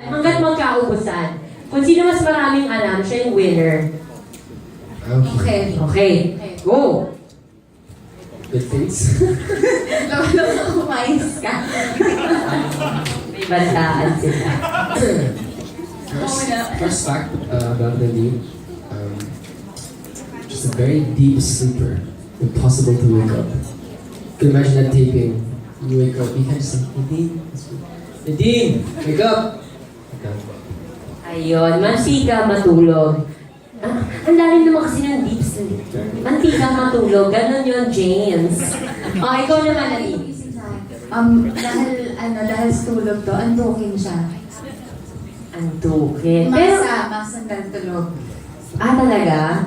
Hanggat magkaubusan. Kung sino mas maraming alam, siya yung winner. Okay. Okay. Go! Good things. Kumayos ka. May bantaan sila. First fact about Nadine. She's a very deep sleeper. Impossible to wake up. You can imagine that taping. You wake up, you can't just say, Nadine, Nadine, wake up! Ayun, mantika matulog. Ah, ang lalim naman kasi ng deep sleep. Mantika matulog, ganun yun, James. Oh, ikaw naman, Ali. Dahil sa tulog to, antukin siya. Antukin. Pero, Masandal tulog. talaga?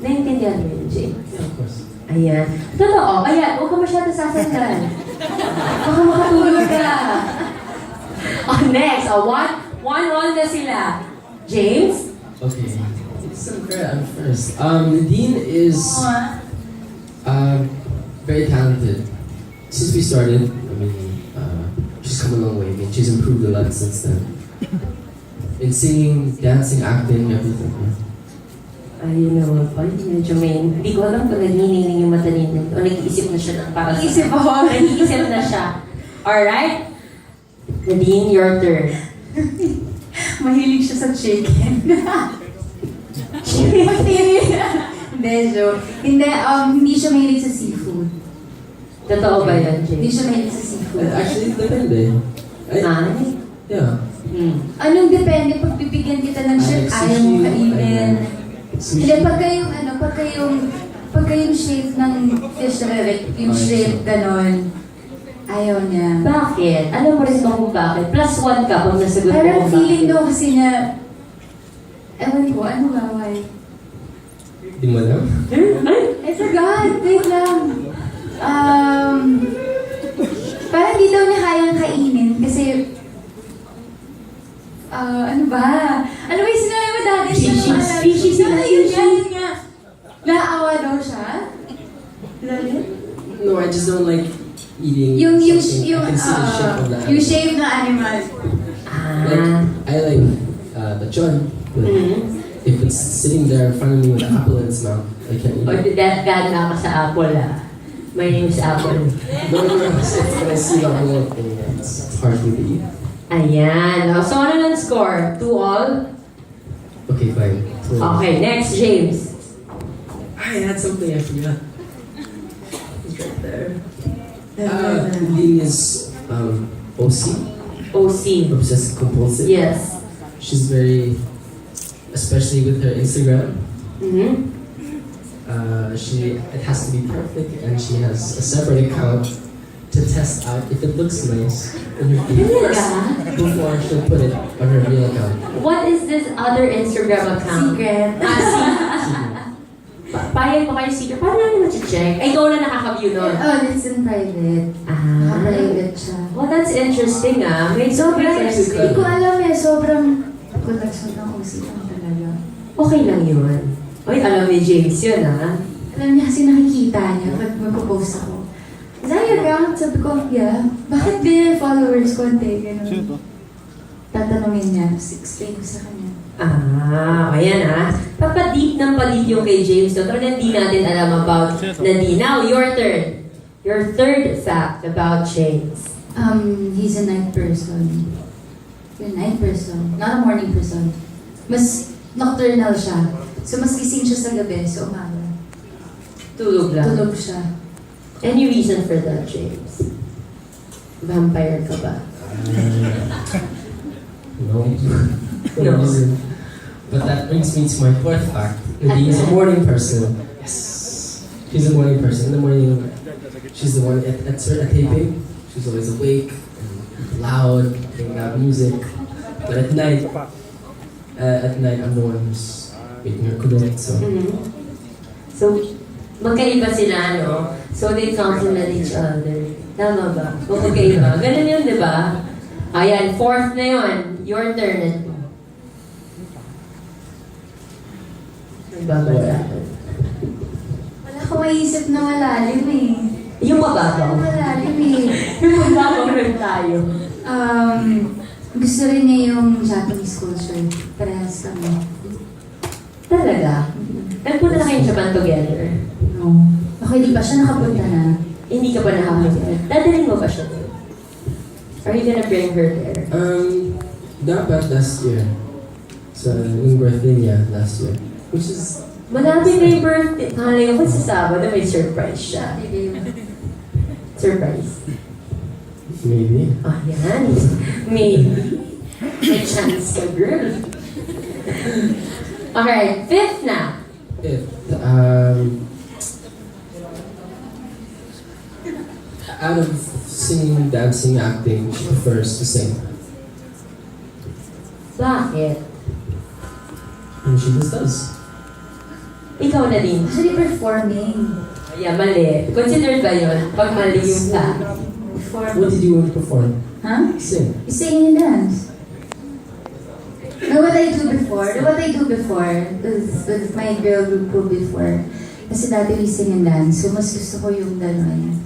Naintindihan mo yun, James? Of course. Ayan. Totoo, kaya huwag ka masyado sasandal. Baka makatulog ka. Oh, next. Oh, one na sila. James? Okay. Some credit I'm first. Nadine is very talented. Since we started, she's come a long way. I mean, she's improved a lot since then. In singing, dancing, acting, everything. Ayun naman pa. Medyo hindi ko alam kung nagniningning yung mata niya. O nag-iisip na siya ng para sa... Nag-iisip ako. Nag-iisip na siya. Alright? Nadine, your turn. Mahilig siya sa chicken. Hindi, joke. Hindi siya mahilig sa seafood. Totoo ba yan, Hindi James? siya mahilig sa seafood. Actually, depende. Yeah. Anong depende? Pag bibigyan kita ng shirt, ayaw mo kainin. Hindi, pagka yung shape ng fish relic, yung shape ganon, ayaw niya. Bakit? Alam mo rin ba kung bakit? +1 ka pag nasagot mo Parang kung feeling bakit. daw kasi niya, ewan ko, ano ba, why? Di mo alam? I forgot, wait lang. Parang di daw niya kayang kainin kasi, ano ba? Ano ba yung sinabi mo dati? Fishy sila. Yun nga. Naawa daw siya? No, I just don't like eating something. I can see the shape of the yung animal. shape ng animal. Like, I like the chon, but if it's sitting there in front of me with an apple in its mouth, I can't eat Or it. that na ka sa Apple, My name is Apple. No, when I see the whole thing, it's hard for me to eat. Ayan. So, ano ng score? 2-all? Okay, fine. So, Okay, next, James. I had something I forgot. It's right there. Nadine is OC, OC. obsessive compulsive. Yes. She's very, especially with her Instagram. Mm-hmm. It has to be perfect, and she has a separate account to test out if it looks nice in her feed first before she'll put it on her real account. What is this other Instagram account? Secret. Payag mo kayo secret. Paano namin ma-check? Ay, ikaw na nakaka-view nun. Oh, it's in private. Private siya. Well, that's interesting May Sobrang, interesting. hindi ko alam sobrang collection ng usipan talaga. Okay lang yun. Ay, alam ni James yun Alam niya kasi nakikita niya pag magpo-post ako. Is that your account? Sabi ko, yeah. Bakit din followers konti? Ganun. Tatanungin niya, tapos explain ko sa kanya. Ayan Papadeep ng padeep yung kay James. So, talagang hindi natin alam about Nadine. Now, your turn. Your third fact about James. He's a night person. You're a night person, not a morning person. Mas nocturnal siya. So, mas gising siya sa gabi, so umaga. Tulog lang. Tulog siya. Any reason for that, James? Vampire ka ba? No. No. reason. But that brings me to my fourth fact. Nadine is a morning person. Yes. She's a morning person. In the morning, she's the one at taping. She's always awake and loud, playing loud music. But at night, I'm the one who's making her kulot. So So, magkaiba sila, no? So, they complement each other. Tama ba? O magkaiba. Ganun yun, di ba? Ayan, fourth na yun. Your turn. Nagbabasa. Wala ko maisip na malalim eh. Yung mababaw. Malalim eh. Yung mababaw rin tayo. Gusto rin niya yung Japanese culture. Parehas kami. Talaga? Nagpunta na kayong Japan together? No. Ako hindi pa siya nakapunta na. Hindi ka pa nakakita. Dadalhin mo ba siya doon? Are you gonna bring her there? Dapat last year. Sa yung birthday niya last year. Which is... Malapit na yung birthday. Halay ko sa Sabado, may surprise siya. Surprise. Maybe. Ah, yan. Maybe. May chance ka, girl. Alright, fifth na. Out of singing, dancing, acting, she prefers to sing. Bakit? And she just does. Ikaw na din. Actually, performing. Yeah, mali. Considered ba yun? Pag mali yung ta. What did you want to perform? Huh? Sing. Sing and dance. No, what I do before, with my girl group ko before, kasi dati we sing and dance, so mas gusto ko yung gano'n.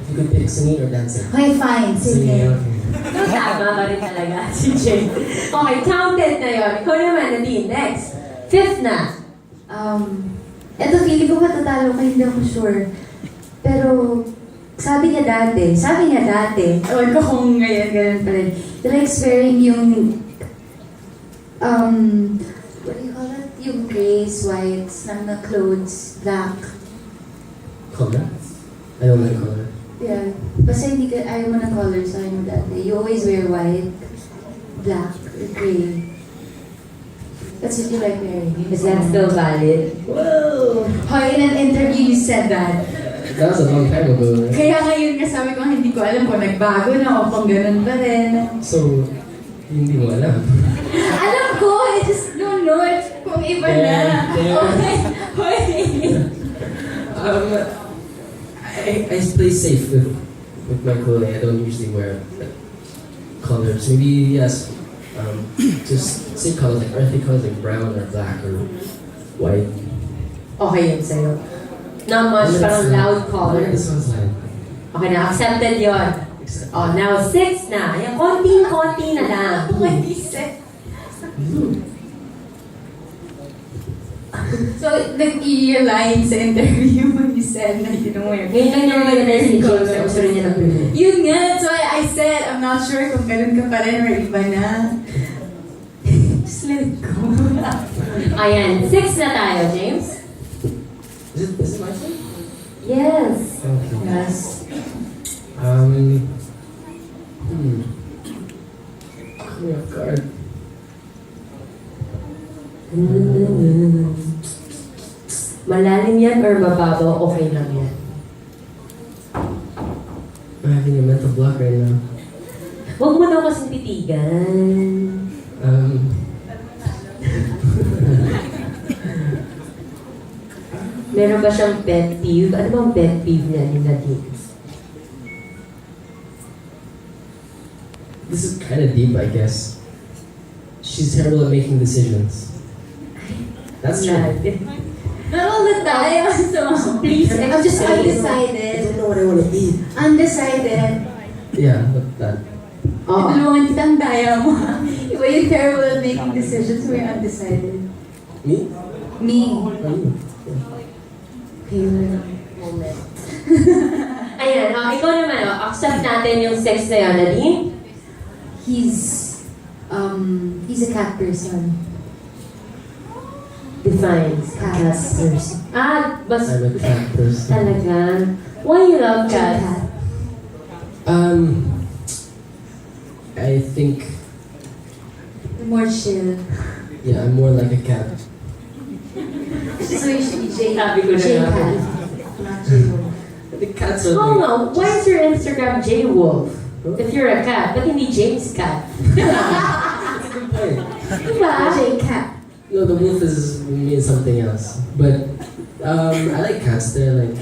If you could pick singing or dancing? Okay, fine, singing. No, tama ba rin talaga si Jane? Okay, counted na yun. Ikaw naman, Nadine. Next. Fifth na. Eto, feeling ko matatalo ka, hindi ako sure. Pero, sabi niya dati, ewan ko kung ngayon, ganun pa rin. He likes wearing yung, what do you call it? Yung grays, whites, ng na clothes, black. Color? I don't like color. Yeah. Basta hindi ka, ayaw mo ng color sa akin mo dati. You always wear white, black, or gray. That's what you like wearing. Is that still valid? Whoa! Hoy, in an interview you said that. That was a long time ago, right? Kaya ngayon nga sabi ko, hindi ko alam kung nagbago na o kung ganun pa rin. So, hindi mo alam. Alam ko, I just don't know if kung iba na. Okay. Hoy! I play safe with my clothing. I don't usually wear like, colors. Maybe yes, just say colors like earthy colors like brown or black or white. Okay yun sa'yo. Not much, parang loud color. This one's fine. Okay na, accepted yun. Oh, now six na. Ayan, konting-konti na lang. So, nag-i-align sa interview when you said na you don't wear. Ngayon lang naman maganda si James na gusto rin niya ng bibig. Yun nga, that's why I said, I'm not sure kung ganun ka pa rin or iba na. Just let it go. Ayan, six na tayo, James. Is it my turn? Yes. Okay. Yes. Caught me off guard. Malalim yan or mababaw, okay lang yan. I'm having a mental block right now. Huwag mo daw kasing titigan. Meron ba siyang pet peeve? Ano bang pet peeve niya ni Nadine? This is kind of deep, I guess. She's terrible at making decisions. That's true. Not all the time. So, Please I'm just I undecided. don't know what I want to eat. Undecided. Yeah, but that. Oh. Tulungan kitang daya mo. Iba yung terrible at making decisions when you're undecided. Me? Me. Or you? Favorite moment. Ayan, ikaw naman, accept natin yung sex na yun, Nadine. He's a cat person. Defines Cat person. Bas I'm a cat person. talaga. Why you love cats? Cat. I think, More chill. yeah, I'm more like a cat. So you should be J. Sabi ko na J nga. cat. Not J. The cats are Oh like, no, why is your Instagram J-Wolf? If you're a cat, ba't hindi James Cat? that's a good point. Diba? J cat. No, the wolf means something else. But I like cats. They're like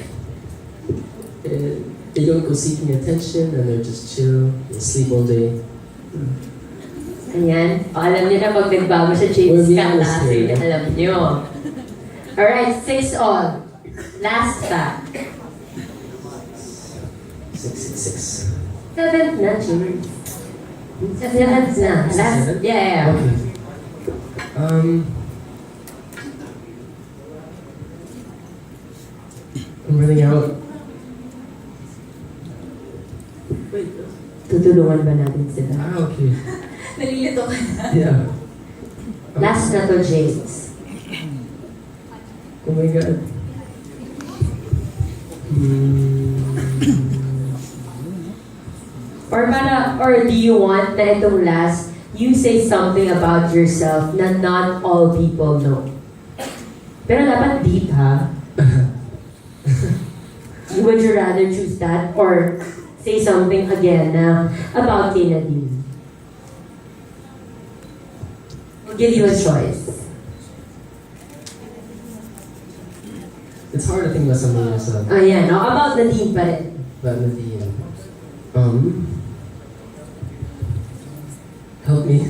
they don't go seeking attention and they're just chill. They sleep all day. Ayan. O, alam niyo na pag nagbago siya We're James being Cat honest last here. week, alam niyo. Alright, 6 all. Last fact. 666. 7th na, James. Seventh na. Last, Seventh? yeah. Okay. I'm running out. Wait. Tutulungan ba natin sila? Okay. Nalilito ka na. Yeah. Last na to, James. Oh my God. Hmm. Or do you want na itong last, you say something about yourself na not all people know? Pero dapat deep, ha? Would you rather choose that or say something again na about kay Nadine? I'll give you a choice. It's hard to think about something yourself. Ayan, no? About Nadine pa rin. But with the help me.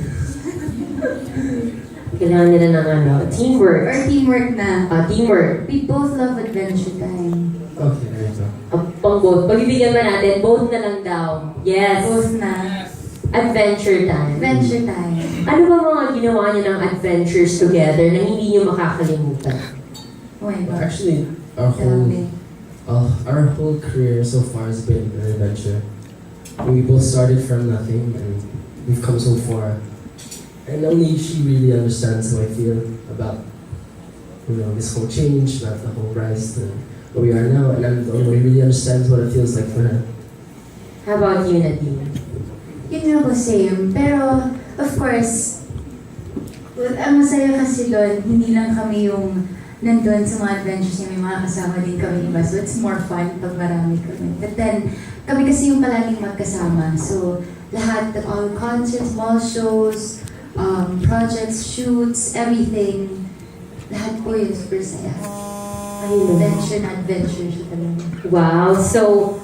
Kailangan nila ng ano, teamwork. Or teamwork na. Teamwork. We both love Adventure Time. Okay, there you go. Pang both. Pagbibigyan ba natin, both na lang daw. Yes. Both na. Adventure time. Adventure Time. Ano ba mga ginawa niyo ng adventures together na hindi niyo makakalimutan? Oh my God. Actually, Grabe. our whole career so far has been an adventure. We both started from nothing and we've come so far. And only she really understands how I feel about, this whole change, not the whole rise to where we are now. And I'm the only one who really understands what it feels like for her. How about you, Nadine? Yun nga po, same. Pero, of course, ang masaya kasi doon, hindi lang kami yung nandun sa mga adventures niya, may mga kasama din kami iba. So, it's more fun pag marami kami. But then, kami kasi yung palaging magkasama. So, lahat, all concerts, mall shows, projects, shoots, everything, lahat po yun super saya. Ayun. Adventure na adventure siya talaga. Wow. So,